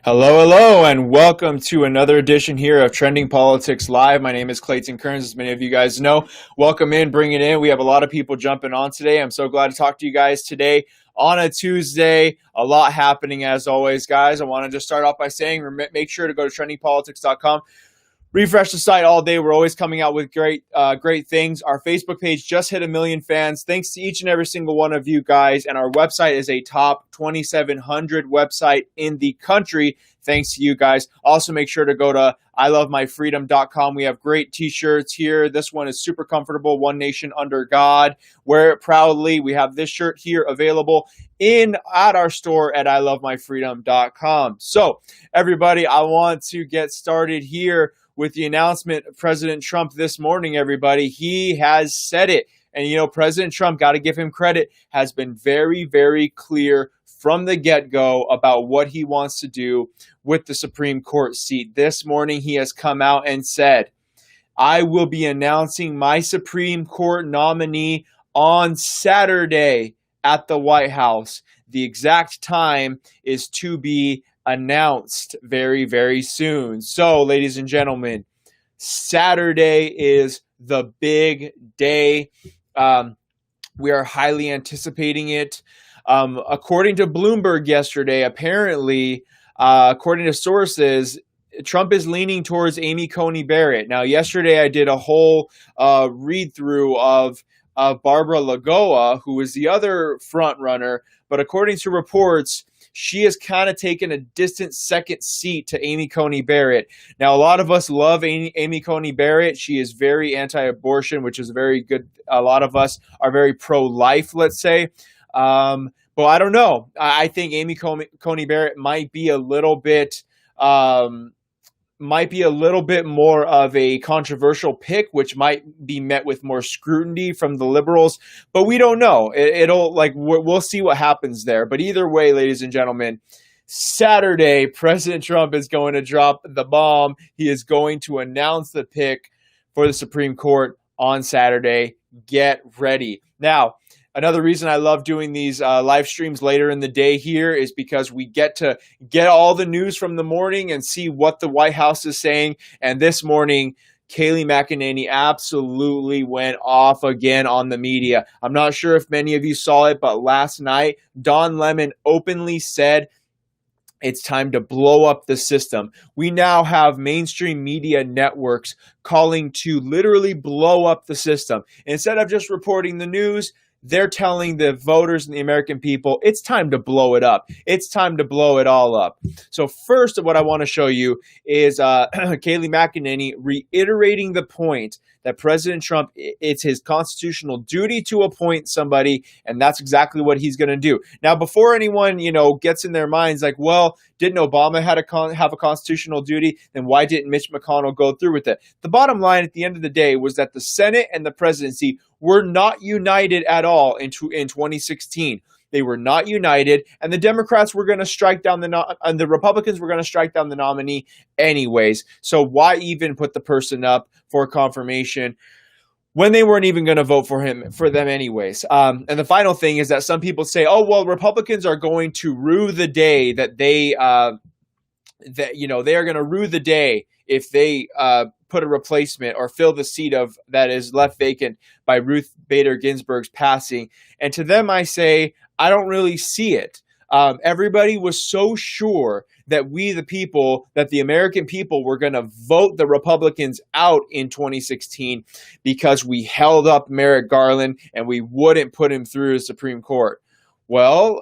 Hello, hello, and welcome to another edition here of Trending Politics Live. My name is Clayton Kearns, as many of you guys know. Welcome in, bring it in. We have a lot of people jumping on today. I'm so glad to talk to you guys today on a Tuesday. A lot happening as always, guys. I want to just start off by saying make sure to go to trendingpolitics.com. Refresh the site all day. We're always coming out with great things. Our Facebook page just hit 1 million fans. Thanks to each and every single one of you guys. And our website is a top 2,700 website in the country. Thanks to you guys. Also, make sure to go to ilovemyfreedom.com. We have great t-shirts here. This one is super comfortable. One Nation Under God. Wear it proudly. We have this shirt here available at our store at ilovemyfreedom.com. So, everybody, I want to get started here with the announcement of President Trump this morning, everybody. He has said it. And, you know, President Trump, got to give him credit, has been very, very clear from the get-go about what he wants to do with the Supreme Court seat. This morning, he has come out and said, I will be announcing my Supreme Court nominee on Saturday at the White House. The exact time is to be announced very, very soon. So, ladies and gentlemen, Saturday is the big day. We are highly anticipating it. According to Bloomberg yesterday, apparently, according to sources, Trump is leaning towards Amy Coney Barrett. Now, yesterday I did a whole read-through of Barbara Lagoa, who is the other front runner, but according to reports, she has kind of taken a distant second seat to Amy Coney Barrett. Now, a lot of us love Amy Coney Barrett. She is very anti-abortion, which is very good. A lot of us are very pro-life, let's say. But I don't know. I think Amy Coney Barrett might be a little bit more of a controversial pick, which might be met with more scrutiny from the liberals, but we don't know. We'll see what happens there. But either way, ladies and gentlemen, Saturday, President Trump is going to drop the bomb. He is going to announce the pick for the Supreme Court on Saturday. Get ready. Now, another reason I love doing these live streams later in the day here is because we get to get all the news from the morning and see what the White House is saying. And this morning, Kayleigh McEnany absolutely went off again on the media. I'm not sure if many of you saw it, but last night, Don Lemon openly said it's time to blow up the system. We now have mainstream media networks calling to literally blow up the system. Instead of just reporting the news, they're telling the voters and the American people, it's time to blow it up. It's time to blow it all up. So first, what I want to show you is Kayleigh McEnany reiterating the point that President Trump, it's his constitutional duty to appoint somebody, and that's exactly what he's going to do. Now, before anyone, gets in their minds like, well, didn't Obama have a constitutional duty? Then why didn't Mitch McConnell go through with it? The bottom line at the end of the day was that the Senate and the presidency were not united at all in 2016. They were not united, and the Democrats were going to strike down and the Republicans were going to strike down the nominee anyways. So why even put the person up for confirmation when they weren't even going to vote for them anyways? And the final thing is that some people say, oh, well, Republicans are going to rue the day that they are going to rue the day if they put a replacement or fill the seat that is left vacant by Ruth Bader Ginsburg's passing. And to them, I say, I don't really see it. Everybody was so sure that the American people were going to vote the Republicans out in 2016 because we held up Merrick Garland and we wouldn't put him through the Supreme Court. Well,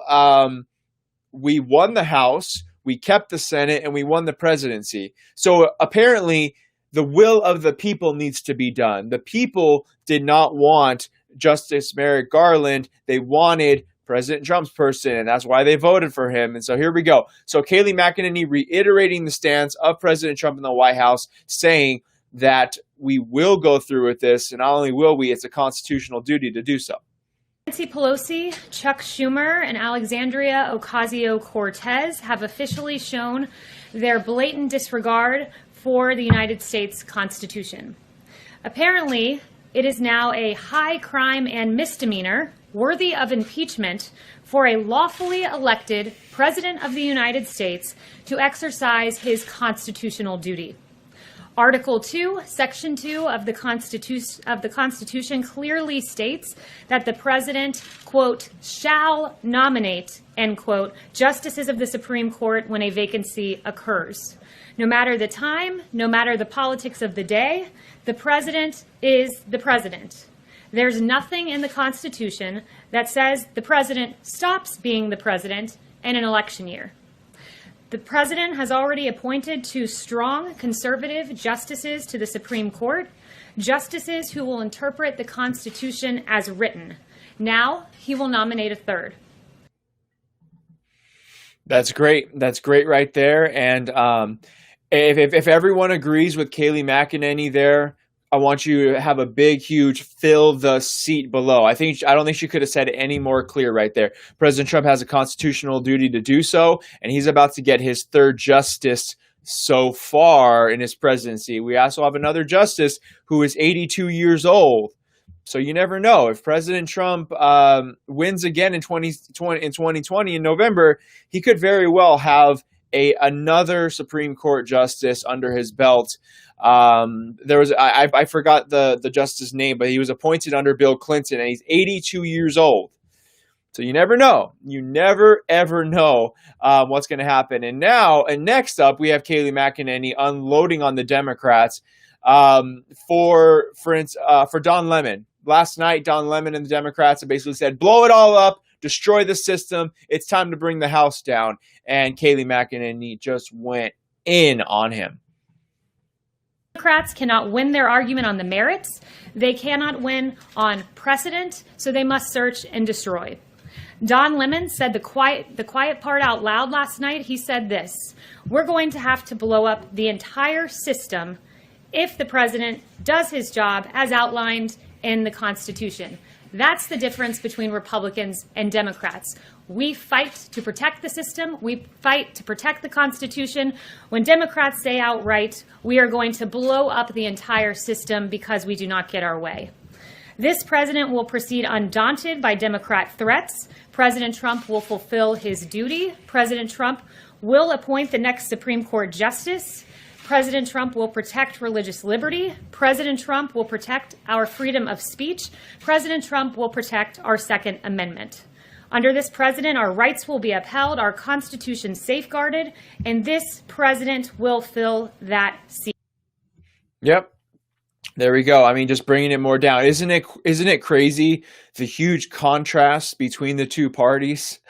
we won the House, we kept the Senate, and we won the presidency. So apparently, the will of the people needs to be done. The people did not want Justice Merrick Garland. They wanted President Trump's person, and that's why they voted for him. And so here we go. So Kayleigh McEnany reiterating the stance of President Trump in the White House, saying that we will go through with this, and not only will we, it's a constitutional duty to do so. Nancy Pelosi, Chuck Schumer, and Alexandria Ocasio-Cortez have officially shown their blatant disregard for the United States Constitution. Apparently, it is now a high crime and misdemeanor worthy of impeachment for a lawfully elected President of the United States to exercise his constitutional duty. Article 2, Section 2 of the Constitution clearly states that the President, quote, shall nominate, end quote, justices of the Supreme Court when a vacancy occurs. No matter the time, no matter the politics of the day, the President is the President. There's nothing in the Constitution that says the President stops being the President in an election year. The President has already appointed 2 strong conservative justices to the Supreme Court, justices who will interpret the Constitution as written. Now he will nominate a 3rd. That's great. That's great right there. And if everyone agrees with Kayleigh McEnany there, I want you to have a big, huge fill the seat below. I don't think she could have said it any more clear right there. President Trump has a constitutional duty to do so, and he's about to get his 3rd justice so far in his presidency. We also have another justice who is 82 years old. So you never know. If President Trump wins again in 2020 in November, he could very well have another Supreme Court justice under his belt. I forgot the justice's name, but he was appointed under Bill Clinton, and he's 82 years old. So you never know. You never, ever know what's going to happen. And next up, we have Kayleigh McEnany unloading on the Democrats for Don Lemon. Last night, Don Lemon and the Democrats have basically said, blow it all up, destroy the system. It's time to bring the House down. And Kayleigh McEnany just went in on him. Democrats cannot win their argument on the merits. They cannot win on precedent, so they must search and destroy. Don Lemon said the quiet part out loud last night. He said this: we're going to have to blow up the entire system if the president does his job as outlined in the Constitution. That's the difference between Republicans and Democrats. We fight to protect the system. We fight to protect the Constitution. When Democrats say outright, we are going to blow up the entire system because we do not get our way. This president will proceed undaunted by Democrat threats. President Trump will fulfill his duty. President Trump will appoint the next Supreme Court justice. President Trump will protect religious liberty. President Trump will protect our freedom of speech. President Trump will protect our Second Amendment. Under this president, our rights will be upheld, our Constitution safeguarded, and this president will fill that seat. Yep. There we go. I mean, just bringing it more down. Isn't it crazy, the huge contrast between the two parties,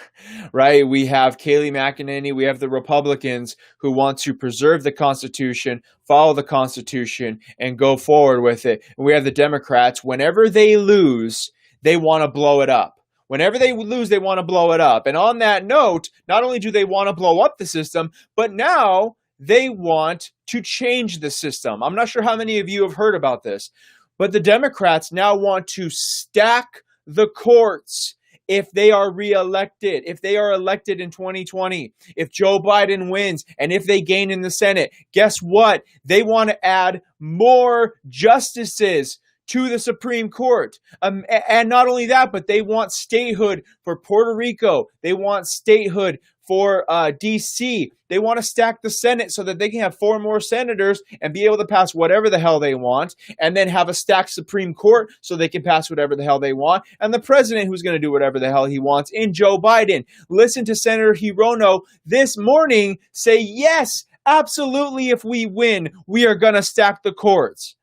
right? We have Kayleigh McEnany, we have the Republicans who want to preserve the Constitution, follow the Constitution, and go forward with it. And we have the Democrats, whenever they lose, they want to blow it up. Whenever they lose, they want to blow it up. And on that note, not only do they want to blow up the system, but now they want to change the system. I'm not sure how many of you have heard about this, but the Democrats now want to stack the courts if they are reelected, if they are elected in 2020, if Joe Biden wins, and if they gain in the Senate. Guess what? They want to add more justices to the Supreme Court. And not only that, but they want statehood for Puerto Rico. They want statehood for D.C. They want to stack the Senate so that they can have 4 more senators and be able to pass whatever the hell they want, and then have a stacked Supreme Court so they can pass whatever the hell they want, and the president who's going to do whatever the hell he wants in Joe Biden. Listen to Senator Hirono this morning say, yes, absolutely, if we win, we are going to stack the courts.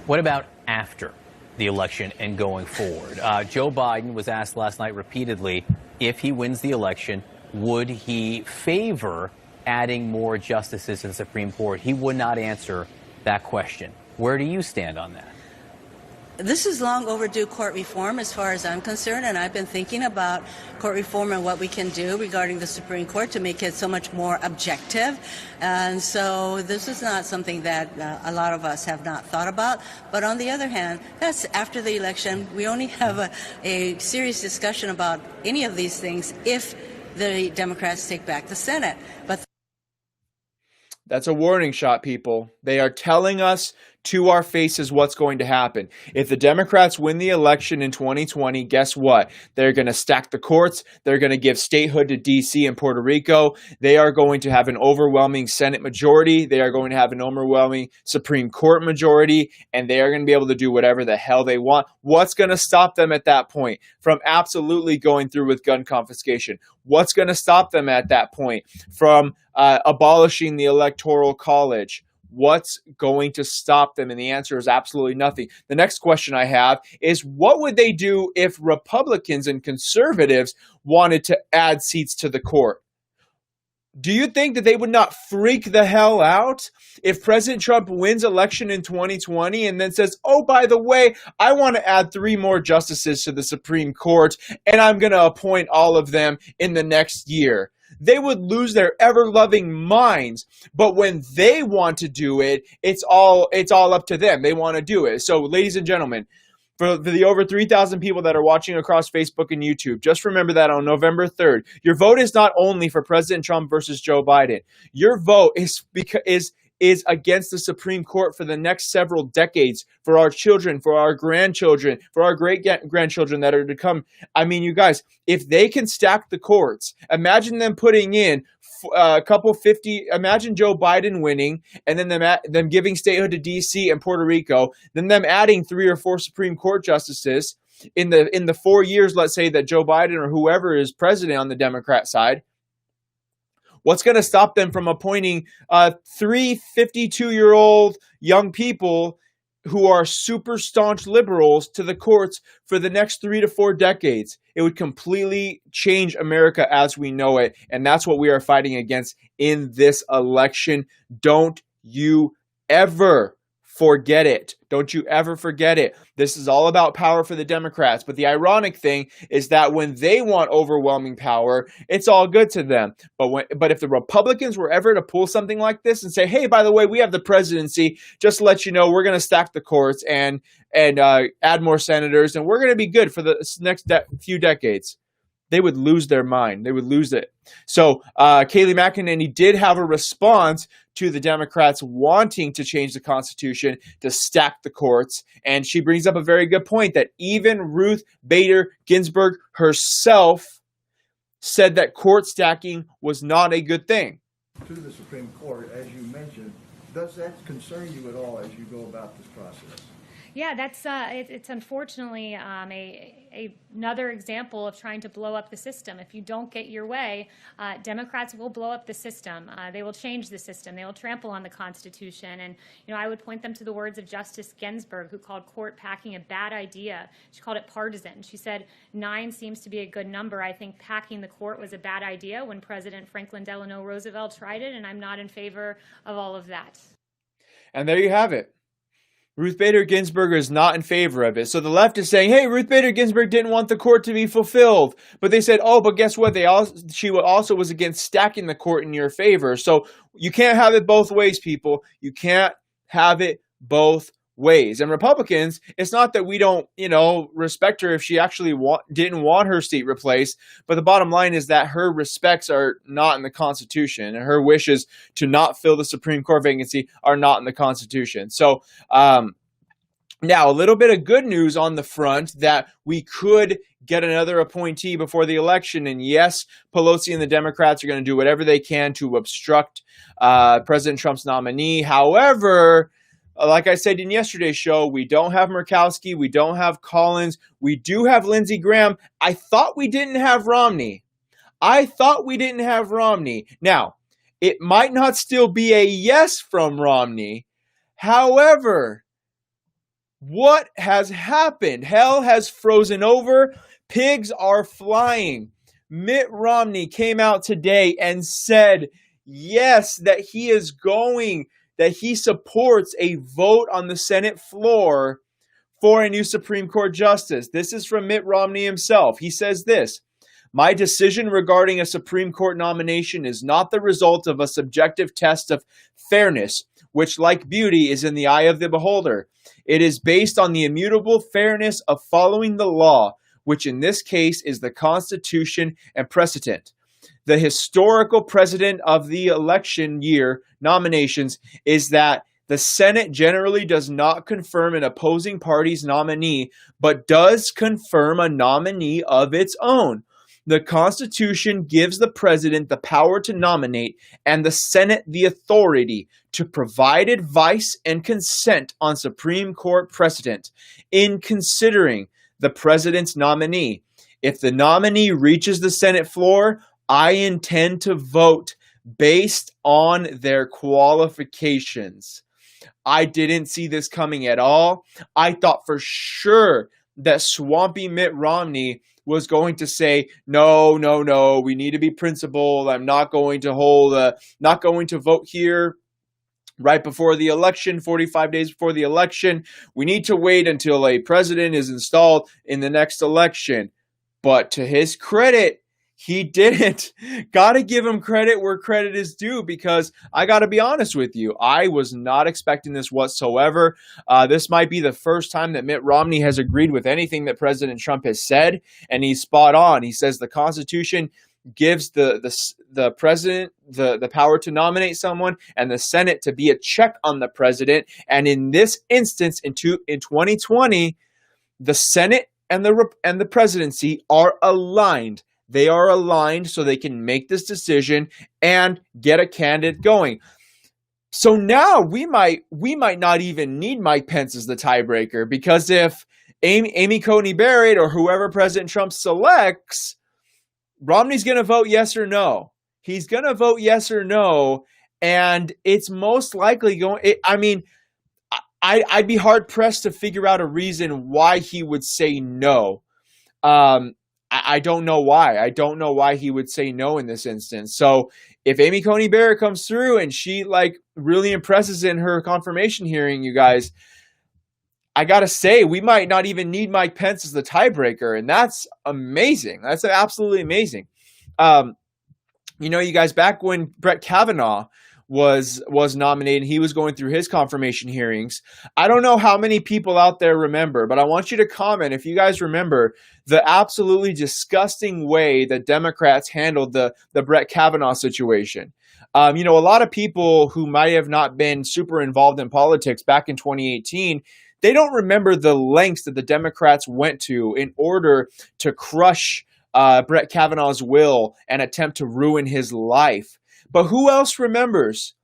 What about after the election and going forward? Joe Biden was asked last night repeatedly if he wins the election, would he favor adding more justices to the Supreme Court? He would not answer that question. Where do you stand on that? This is long overdue court reform as far as I'm concerned, and I've been thinking about court reform and what we can do regarding the Supreme Court to make it so much more objective. And so this is not something that a lot of us have not thought about. But on the other hand, that's after the election. We only have a serious discussion about any of these things if the Democrats take back the Senate. But that's a warning shot, people. They are telling us to our faces what's going to happen. If the Democrats win the election in 2020, guess what? They're going to stack the courts. They're going to give statehood to D.C. and Puerto Rico. They are going to have an overwhelming Senate majority. They are going to have an overwhelming Supreme Court majority, and they are going to be able to do whatever the hell they want. What's going to stop them at that point from absolutely going through with gun confiscation? What's going to stop them at that point from abolishing the Electoral College? What's going to stop them? And the answer is absolutely nothing. The next question I have is, what would they do if Republicans and conservatives wanted to add seats to the court? Do you think that they would not freak the hell out if President Trump wins election in 2020 and then says, oh, by the way, I want to add 3 more justices to the Supreme Court, and I'm going to appoint all of them in the next year? They would lose their ever-loving minds. But when they want to do it, it's all up to them. They want to do it. So, ladies and gentlemen, for the over 3,000 people that are watching across Facebook and YouTube, just remember that on November 3rd, your vote is not only for President Trump versus Joe Biden. Your vote is against the Supreme Court for the next several decades, for our children, for our grandchildren, for our great-grandchildren that are to come. I mean, you guys, if they can stack the courts, imagine them putting in a couple 50, imagine Joe Biden winning, and then them giving statehood to D.C. and Puerto Rico, then them adding 3 or 4 Supreme Court justices in the 4 years, let's say, that Joe Biden or whoever is president on the Democrat side. What's going to stop them from appointing 3 52-year-old young people who are super staunch liberals to the courts for the next 3 to 4 decades? It would completely change America as we know it, and that's what we are fighting against in this election. Don't you ever forget it. Don't you ever forget it. This is all about power for the Democrats. But the ironic thing is that when they want overwhelming power, it's all good to them. But if the Republicans were ever to pull something like this and say, hey, by the way, we have the presidency, just to let you know, we're going to stack the courts and add more senators, and we're going to be good for the next few decades, they would lose their mind. They would lose it. So Kayleigh McEnany did have a response to the Democrats wanting to change the Constitution to stack the courts. And she brings up a very good point that even Ruth Bader Ginsburg herself said that court stacking was not a good thing. To the Supreme Court, as you mentioned, does that concern you at all as you go about this process? Yeah, that's it's unfortunately another example of trying to blow up the system. If you don't get your way, Democrats will blow up the system. They will change the system. They will trample on the Constitution. And I would point them to the words of Justice Ginsburg, who called court packing a bad idea. She called it partisan. She said 9 seems to be a good number. I think packing the court was a bad idea when President Franklin Delano Roosevelt tried it, and I'm not in favor of all of that. And there you have it. Ruth Bader Ginsburg is not in favor of it. So the left is saying, hey, Ruth Bader Ginsburg didn't want the court to be fulfilled. But they said, oh, but guess what? She also was against stacking the court in your favor. So you can't have it both ways, people. You can't have it both ways. And Republicans, it's not that we don't, respect her if she actually didn't want her seat replaced. But the bottom line is that her respects are not in the Constitution, and her wishes to not fill the Supreme Court vacancy are not in the Constitution. So now a little bit of good news on the front that we could get another appointee before the election. And yes, Pelosi and the Democrats are going to do whatever they can to obstruct President Trump's nominee. However, like I said in yesterday's show, we don't have Murkowski. We don't have Collins. We do have Lindsey Graham. I thought we didn't have Romney. Now, it might not still be a yes from Romney. However, what has happened? Hell has frozen over. Pigs are flying. Mitt Romney came out today and said, yes, that he supports a vote on the Senate floor for a new Supreme Court justice. This is from Mitt Romney himself. He says this: my decision regarding a Supreme Court nomination is not the result of a subjective test of fairness, which, like beauty, is in the eye of the beholder. It is based on the immutable fairness of following the law, which in this case is the Constitution and precedent. The historical precedent of the election year nominations is that The Senate generally does not confirm an opposing party's nominee, but does confirm a nominee of its own. The Constitution gives the president the power to nominate and the Senate the authority to provide advice and consent on Supreme Court precedent in considering the president's nominee. If the nominee reaches the Senate floor, I intend to vote based on their qualifications. I didn't see this coming at all. I thought for sure that swampy Mitt Romney was going to say, no, we need to be principled. I'm not going to vote here right before the election, 45 days before the election. We need to wait until a president is installed in the next election. But to his credit, he didn't. Got to give him credit where credit is due, because I got to be honest with you, I was not expecting this whatsoever. This might be the first time that Mitt Romney has agreed with anything that President Trump has said, and he's spot on. He says the Constitution gives the president the power to nominate someone and the Senate to be a check on the president. And in this instance, in 2020, the Senate and the presidency are aligned. They are aligned so they can make this decision and get a candidate going. So now we might not even need Mike Pence as the tiebreaker, because if Amy Coney Barrett or whoever President Trump selects, Romney's going to vote yes or no. He's going to vote yes or no, and it's most likely going. I'd be hard pressed to figure out a reason why he would say no. I don't know why. I don't know why he would say no in this instance. So if Amy Coney Barrett comes through and she really impresses in her confirmation hearing, you guys, I got to say, we might not even need Mike Pence as the tiebreaker. And that's amazing. That's absolutely amazing. You guys, back when Brett Kavanaugh was nominated, he was going through his confirmation hearings. I don't know how many people out there remember, but I want you to comment if you guys remember the absolutely disgusting way that Democrats handled the Brett Kavanaugh situation. A lot of people who might have not been super involved in politics back in 2018, they don't remember the lengths that the Democrats went to in order to crush Brett Kavanaugh's will and attempt to ruin his life. But who else remembers?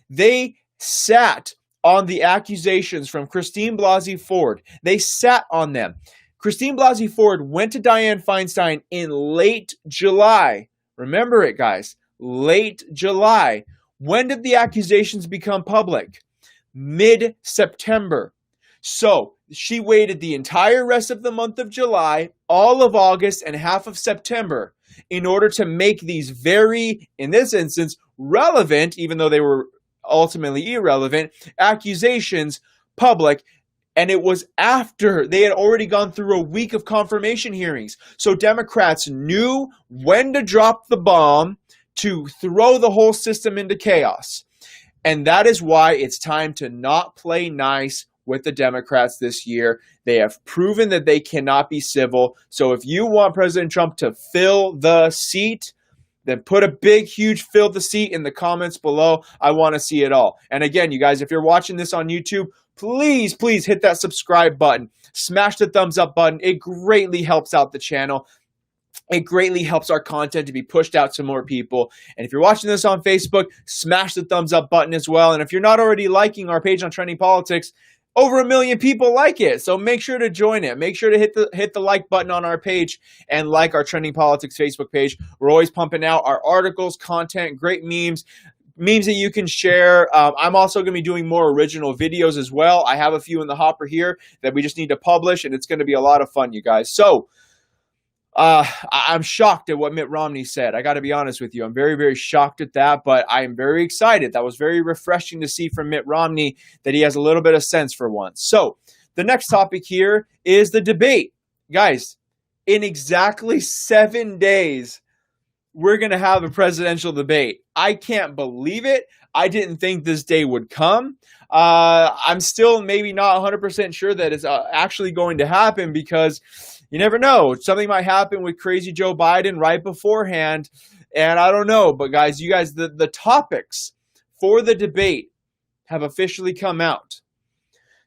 They sat on the accusations from Christine Blasey Ford. They sat on them. Christine Blasey Ford went to Dianne Feinstein in late July. Remember it, guys. Late July. When did the accusations become public? Mid-September. So she waited the entire rest of the month of July, all of August, and half of September in order to make these very, in this instance, relevant, even though they were ultimately irrelevant, accusations public. And it was after they had already gone through a week of confirmation hearings. So Democrats knew when to drop the bomb to throw the whole system into chaos. And that is why it's time to not play nice with the Democrats this year. They have proven that they cannot be civil. So if you want President Trump to fill the seat, then put a big, huge fill the seat in the comments below. I want to see it all. And again, you guys, if you're watching this on YouTube, please hit that subscribe button. Smash the thumbs up button. It greatly helps out the channel. It greatly helps our content to be pushed out to more people. And if you're watching this on Facebook, smash the thumbs up button as well. And if you're not already liking our page on Trending Politics, over 1 million people like it. So make sure to join it. Make sure to hit the like button on our page and like our Trending Politics Facebook page. We're always pumping out our articles, content, great memes that you can share. I'm also going to be doing more original videos as well. I have a few in the hopper here that we just need to publish, and it's going to be a lot of fun, you guys. So I'm shocked at what Mitt Romney said. I got to be honest with you. I'm very, very shocked at that, but I am very excited. That was very refreshing to see from Mitt Romney that he has a little bit of sense for once. So the next topic here is the debate. Guys, in exactly 7 days, we're going to have a presidential debate. I can't believe it. I didn't think this day would come. I'm still maybe not 100% sure that it's actually going to happen, because you never know. Something might happen with crazy Joe Biden right beforehand, and I don't know. But guys, the topics for the debate have officially come out.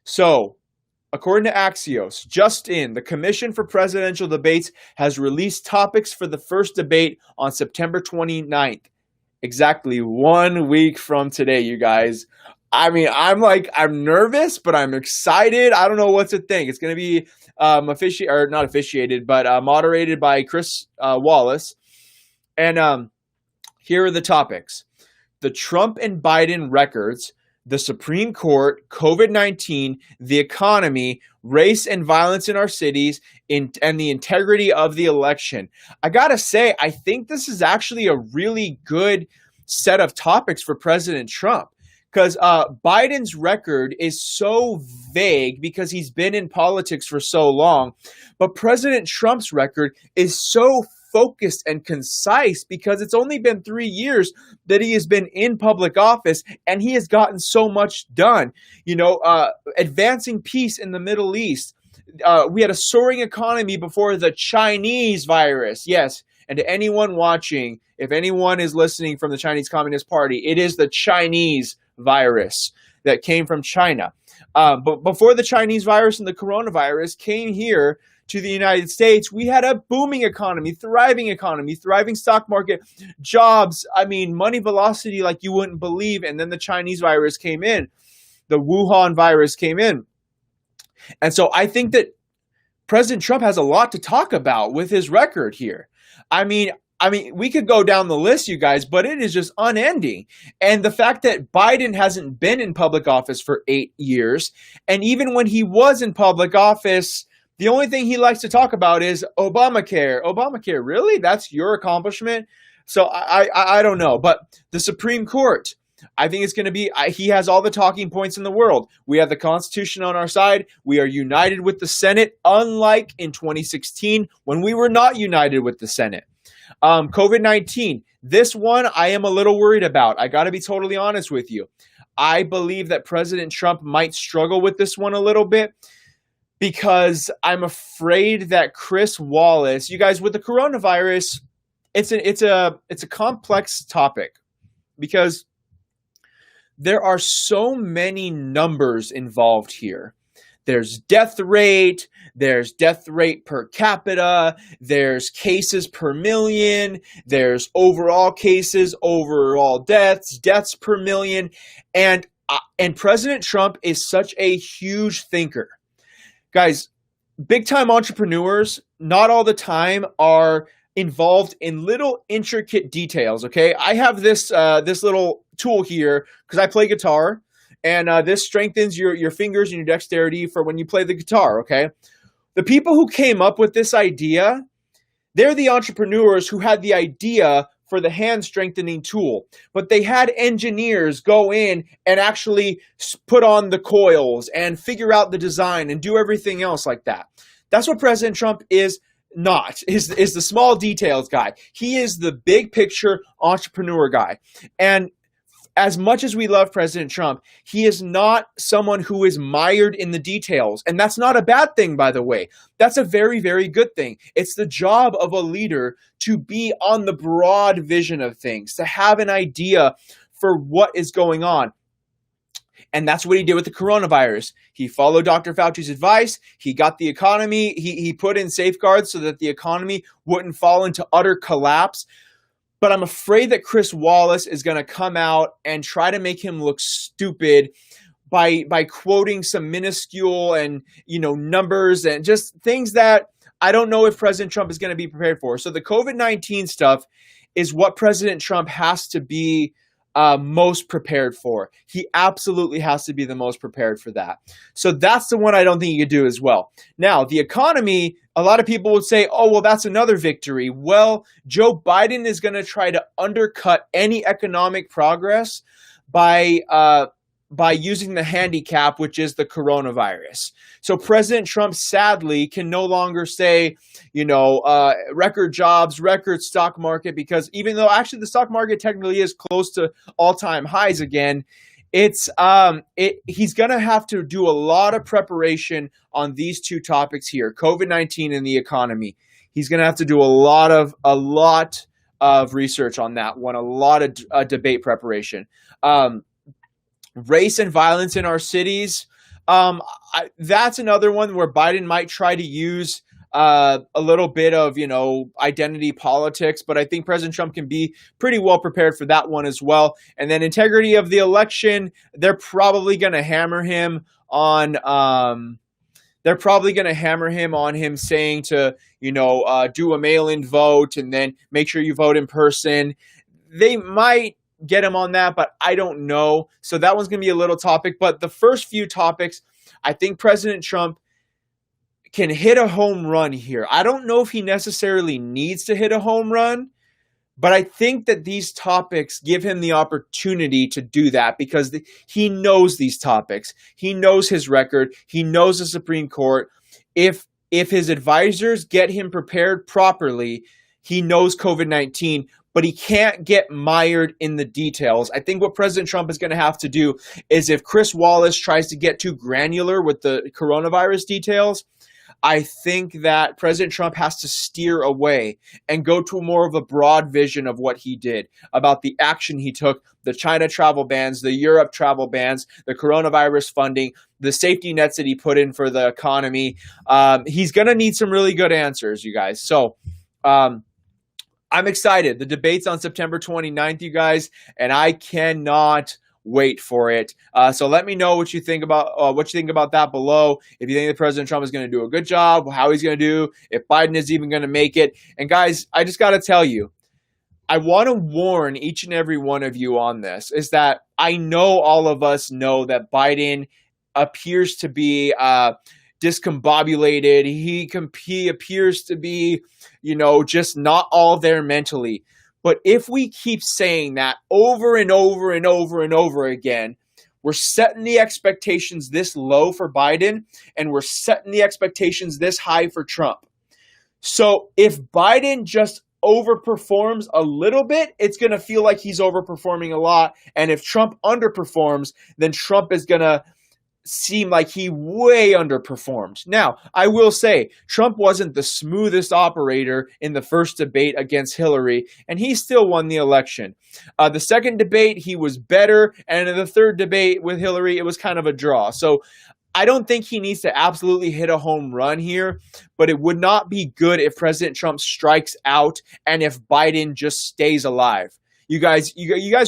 So, according to Axios, just in, the Commission for Presidential Debates has released topics for the first debate on September 29th. Exactly 1 week from today, you guys. I mean, I'm nervous, but I'm excited. I don't know what to think. It's going to be moderated by Chris Wallace. And here are the topics: the Trump and Biden records, the Supreme Court, COVID-19, the economy, race and violence in our cities, and the integrity of the election. I gotta say, I think this is actually a really good set of topics for President Trump, because Biden's record is so vague because he's been in politics for so long, but President Trump's record is so focused and concise because it's only been 3 years that he has been in public office, and he has gotten so much done. Advancing peace in the Middle East. We had a soaring economy before the Chinese virus. Yes, and to anyone watching, if anyone is listening from the Chinese Communist Party, it is the Chinese virus that came from China. But before the Chinese virus and the coronavirus came here to the United States, we had a booming economy, thriving stock market, jobs, money velocity like you wouldn't believe. And then the Chinese virus came in, the Wuhan virus came in. And so I think that President Trump has a lot to talk about with his record here. I mean, we could go down the list, you guys, but it is just unending. And the fact that Biden hasn't been in public office for 8 years, and even when he was in public office, the only thing he likes to talk about is Obamacare. Obamacare, really? That's your accomplishment? So I don't know. But the Supreme Court, I think it's going to be, he has all the talking points in the world. We have the Constitution on our side. We are united with the Senate, unlike in 2016 when we were not united with the Senate. COVID-19, this one I am a little worried about. I got to be totally honest with you. I believe that President Trump might struggle with this one a little bit, because I'm afraid that Chris Wallace, you guys, with the coronavirus, it's a complex topic because there are so many numbers involved here. There's death rate per capita, there's cases per million, there's overall cases, overall deaths per million, and President Trump is such a huge thinker. Guys, big-time entrepreneurs, not all the time, are involved in little intricate details, okay? I have this little tool here because I play guitar, and this strengthens your fingers and your dexterity for when you play the guitar, okay? The people who came up with this idea, they're the entrepreneurs who had the idea for the hand strengthening tool, but they had engineers go in and actually put on the coils and figure out the design and do everything else like that. That's what President Trump is not, is the small details guy. He is the big picture entrepreneur guy. And as much as we love President Trump, he is not someone who is mired in the details. And that's not a bad thing, by the way. That's a very, very good thing. It's the job of a leader to be on the broad vision of things, to have an idea for what is going on. And that's what he did with the coronavirus. He followed Dr. Fauci's advice. He got the economy. He put in safeguards so that the economy wouldn't fall into utter collapse. But I'm afraid that Chris Wallace is going to come out and try to make him look stupid by quoting some minuscule and, numbers and just things that I don't know if President Trump is going to be prepared for. So the COVID-19 stuff is what President Trump has to be most prepared for. He absolutely has to be the most prepared for that. So that's the one I don't think he could do as well. Now, the economy, a lot of people would say, oh, well, that's another victory. Well, Joe Biden is going to try to undercut any economic progress by using the handicap, which is the coronavirus. So President Trump, sadly, can no longer say, record jobs, record stock market, because even though actually the stock market technically is close to all-time highs again, he's going to have to do a lot of preparation on these two topics here, COVID-19 and the economy. He's going to have to do a lot of research on that one, a lot of debate preparation. race and violence in our cities. That's another one where Biden might try to use a little bit of, identity politics, but I think President Trump can be pretty well prepared for that one as well. And then integrity of the election, they're probably going to hammer him on, him saying to, do a mail-in vote and then make sure you vote in person. They might get him on that, but I don't know. So that one's going to be a little topic. But the first few topics, I think President Trump can hit a home run here. I don't know if he necessarily needs to hit a home run, but I think that these topics give him the opportunity to do that because he knows these topics. He knows his record. He knows the Supreme Court. If his advisors get him prepared properly, he knows COVID-19, but he can't get mired in the details. I think what President Trump is going to have to do is if Chris Wallace tries to get too granular with the coronavirus details, I think that President Trump has to steer away and go to more of a broad vision of what he did, about the action he took, the China travel bans, the Europe travel bans, the coronavirus funding, the safety nets that he put in for the economy. He's going to need some really good answers, you guys. So I'm excited. The debate's on September 29th, you guys, and I cannot wait for it. So let me know what you think about that below. If you think that President Trump is going to do a good job, how he's going to do, if Biden is even going to make it. And guys, I just got to tell you, I want to warn each and every one of you on this, is that I know all of us know that Biden appears to be discombobulated. He appears to be, just not all there mentally. But if we keep saying that over and over and over and over again, we're setting the expectations this low for Biden and we're setting the expectations this high for Trump. So if Biden just overperforms a little bit, it's going to feel like he's overperforming a lot. And if Trump underperforms, then Trump is going to seem like he way underperformed. Now, I will say, Trump wasn't the smoothest operator in the first debate against Hillary, and he still won the election. The second debate, he was better, and in the third debate with Hillary, it was kind of a draw. So I don't think he needs to absolutely hit a home run here, but it would not be good if President Trump strikes out and if Biden just stays alive. You guys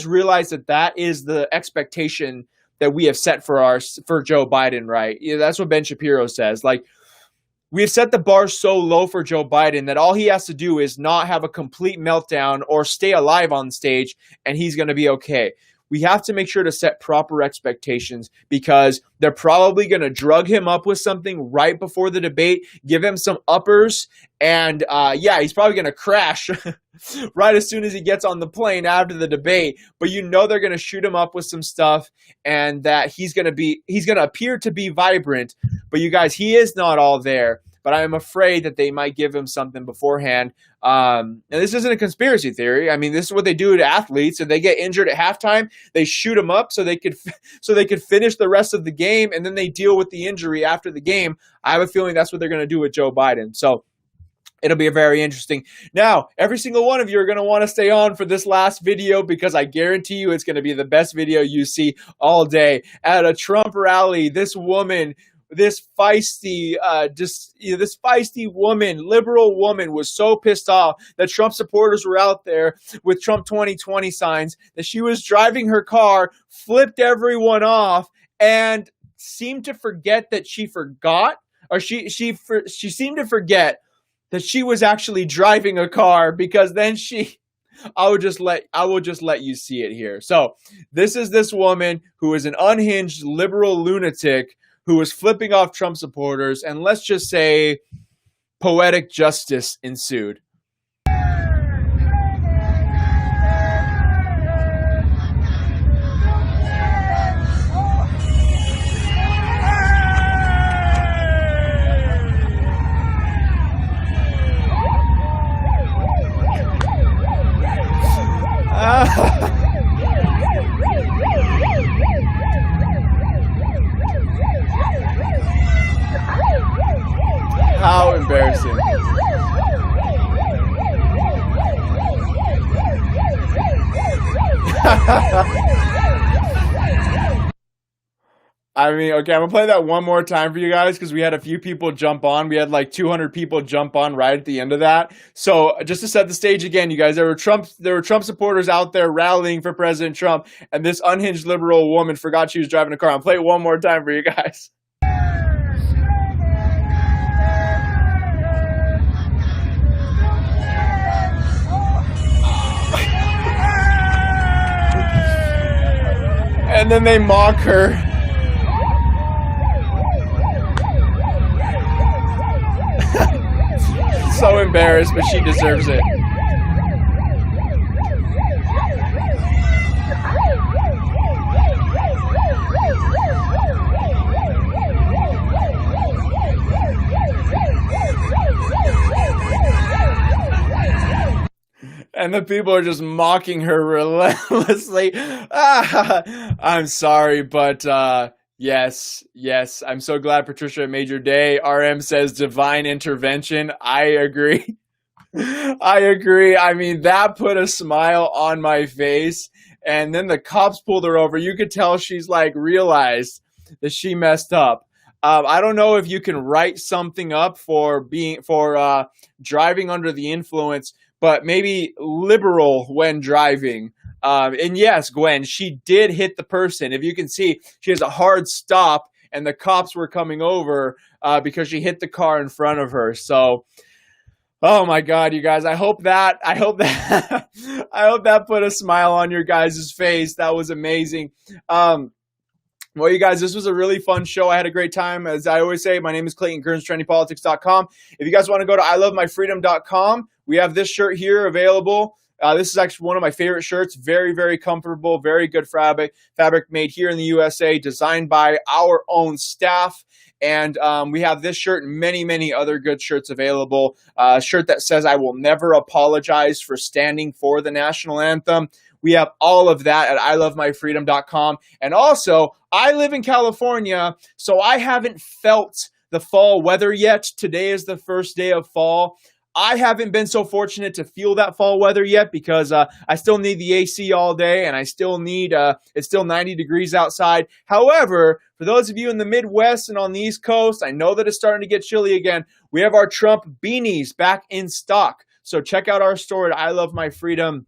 realize that is the expectation that we have set for Joe Biden, right? Yeah, that's what Ben Shapiro says. Like, we have set the bar so low for Joe Biden that all he has to do is not have a complete meltdown or stay alive on stage, and he's going to be okay. We have to make sure to set proper expectations because they're probably going to drug him up with something right before the debate, give him some uppers, and he's probably going to crash right as soon as he gets on the plane after the debate. But they're going to shoot him up with some stuff, and that he's going to appear to be vibrant. But you guys, he is not all there. But I am afraid that they might give him something beforehand. And this isn't a conspiracy theory. I mean, this is what they do to athletes. If they get injured at halftime, they shoot them up so they could finish the rest of the game, and then they deal with the injury after the game. I have a feeling that's what they're going to do with Joe Biden. So it'll be very interesting. Now, every single one of you are going to want to stay on for this last video because I guarantee you it's going to be the best video you see all day. At a Trump rally, this woman, this feisty woman, liberal woman, was so pissed off that Trump supporters were out there with Trump 2020 signs that she was driving her car, flipped everyone off, and seemed to forget that she seemed to forget that she was actually driving a car, because then I will just let you see it here. So this is this woman who is an unhinged liberal lunatic who was flipping off Trump supporters, and let's just say poetic justice ensued. How embarrassing. I mean, okay, I'm gonna play that one more time for you guys because we had a few people jump on. We had like 200 people jump on right at the end of that. So just to set the stage again, you guys, there were Trump supporters out there rallying for President Trump, and this unhinged liberal woman forgot she was driving a car. I'll play it one more time for you guys. And then they mock her. So embarrassed, but she deserves it. And the people are just mocking her relentlessly. I'm sorry, but yes. I'm so glad Patricia made your day. RM says divine intervention. I agree. I mean, that put a smile on my face. And then the cops pulled her over. You could tell she's like realized that she messed up. I don't know if you can write something up for driving under the influence, but maybe liberal when driving. And yes, Gwen, she did hit the person. If you can see, she has a hard stop, and the cops were coming over because she hit the car in front of her. So, oh my God, you guys! I hope that put a smile on your guys' face. That was amazing. Well, you guys, this was a really fun show. I had a great time. As I always say, my name is Clayton Kearns, trendypolitics.com. If you guys want to go to ilovemyfreedom.com, we have this shirt here available. This is actually one of my favorite shirts. Very, very comfortable, very good fabric made here in the USA, designed by our own staff. And we have this shirt and many, many other good shirts available. A shirt that says, "I will never apologize for standing for the national anthem." We have all of that at ilovemyfreedom.com. And also, I live in California, so I haven't felt the fall weather yet. Today is the first day of fall. I haven't been so fortunate to feel that fall weather yet because I still need the AC all day, and I still need, it's still 90 degrees outside. However, for those of you in the Midwest and on the East Coast, I know that it's starting to get chilly again. We have our Trump beanies back in stock. So check out our store at ilovemyfreedom.com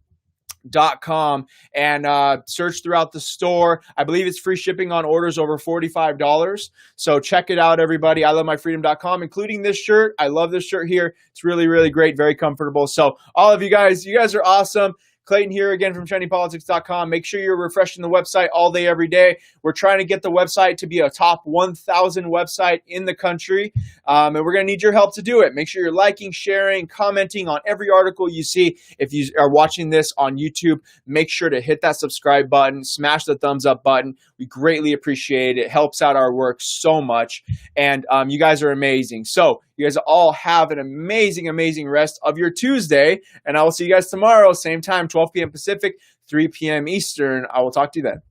and search throughout the store. I believe it's free shipping on orders over $45. So check it out, everybody. ilovemyfreedom.com, including this shirt. I love this shirt here. It's really, really great, very comfortable. So all of you guys are awesome. Clayton here again from trendypolitics.com. Make sure you're refreshing the website all day, every day. We're trying to get the website to be a top 1,000 website in the country, and we're going to need your help to do it. Make sure you're liking, sharing, commenting on every article you see. If you are watching this on YouTube, make sure to hit that subscribe button, smash the thumbs up button. We greatly appreciate it. It helps out our work so much, and you guys are amazing. So you guys all have an amazing, amazing rest of your Tuesday, and I will see you guys tomorrow, same time, 12 p.m. Pacific, 3 p.m. Eastern. I will talk to you then.